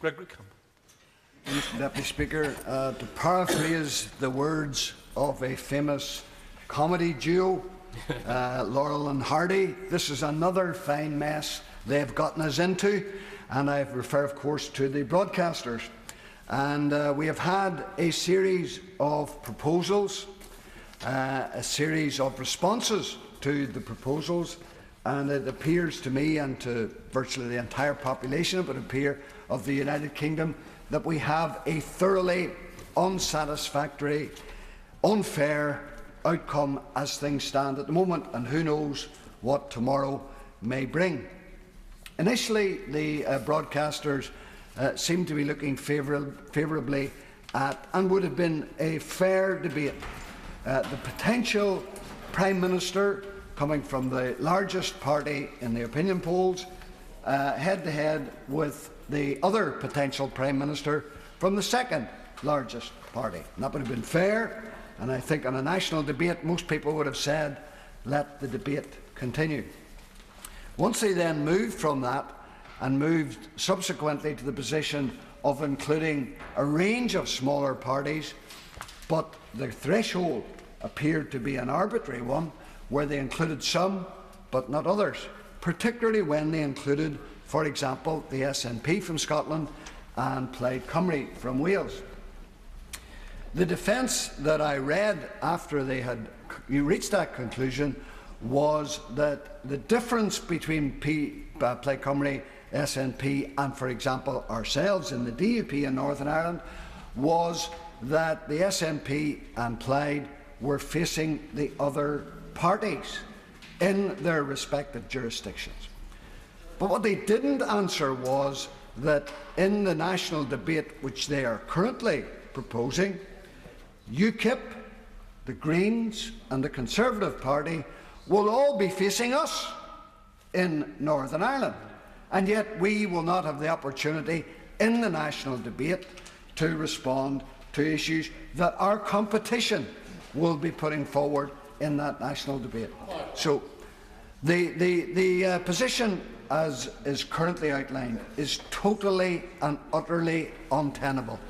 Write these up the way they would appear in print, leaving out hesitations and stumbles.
Gregory Campbell. Mr. Deputy Speaker, to paraphrase the words of a famous comedy duo, Laurel and Hardy, this is another fine mess they've gotten us into, and I refer, of course, to the broadcasters. And we have had a series of proposals, a series of responses to the proposals, and it appears to me and to virtually the entire population, it would appear, of the United Kingdom, that we have a thoroughly unsatisfactory, unfair outcome as things stand at the moment, and who knows what tomorrow may bring. Initially, the broadcasters seemed to be looking favourably at, and would have been a fair debate, the potential Prime Minister coming from the largest party in the opinion polls, head-to-head with the other potential Prime Minister from the second largest party. And that would have been fair, and I think on a national debate most people would have said, let the debate continue. Once they then moved from that and moved subsequently to the position of including a range of smaller parties, but the threshold appeared to be an arbitrary one, where they included some but not others, particularly when they included, for example, the SNP from Scotland and Plaid Cymru from Wales. The defence that I read after they had reached that conclusion was that the difference between Plaid Cymru, SNP and, for example, ourselves in the DUP in Northern Ireland was that the SNP and Plaid were facing the other parties in their respective jurisdictions. But what they didn't answer was that in the national debate which they are currently proposing, UKIP, the Greens and the Conservative Party will all be facing us in Northern Ireland, and yet we will not have the opportunity in the national debate to respond to issues that our competition will be putting forward in that national debate. So the position as is currently outlined is totally and utterly untenable.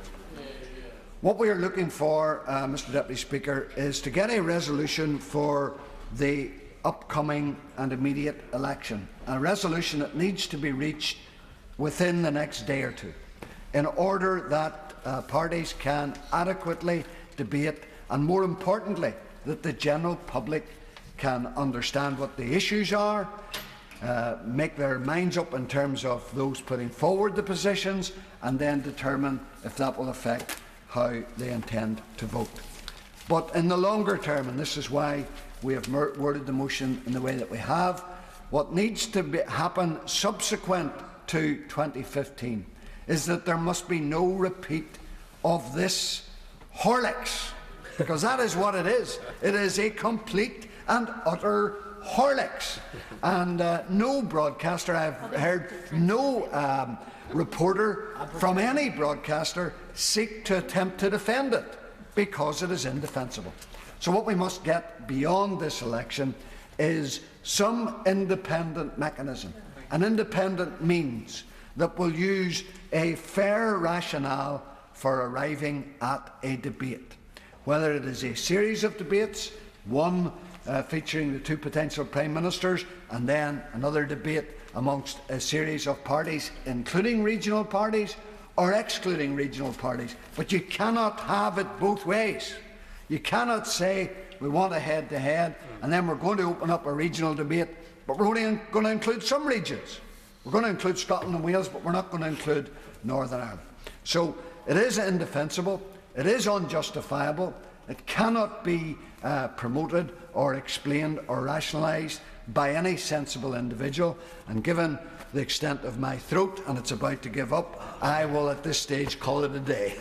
What we are looking for, Mr. Deputy Speaker, is to get a resolution for the upcoming and immediate election, a resolution that needs to be reached within the next day or two, in order that parties can adequately debate, and more importantly, that the general public can understand what the issues are, make their minds up in terms of those putting forward the positions, and then determine if that will affect how they intend to vote. But in the longer term, and this is why we have worded the motion in the way that we have, what needs to happen subsequent to 2015 is that there must be no repeat of this Horlicks, because that is what it is. It is a complete and utter Horlicks. And no broadcaster, I've heard no reporter from any broadcaster seek to attempt to defend it, because it is indefensible. So what we must get beyond this election is some independent mechanism, an independent means that will use a fair rationale for arriving at a debate. Whether it is a series of debates, one featuring the two potential Prime Ministers, and then another debate amongst a series of parties, including regional parties or excluding regional parties. But you cannot have it both ways. You cannot say we want a head-to-head and then we're going to open up a regional debate, but we're only going to include some regions. We're going to include Scotland and Wales, but we're not going to include Northern Ireland. So it is indefensible. It is unjustifiable. It cannot be promoted or explained or rationalised by any sensible individual. And given the extent of my throat, and it's about to give up, I will at this stage call it a day.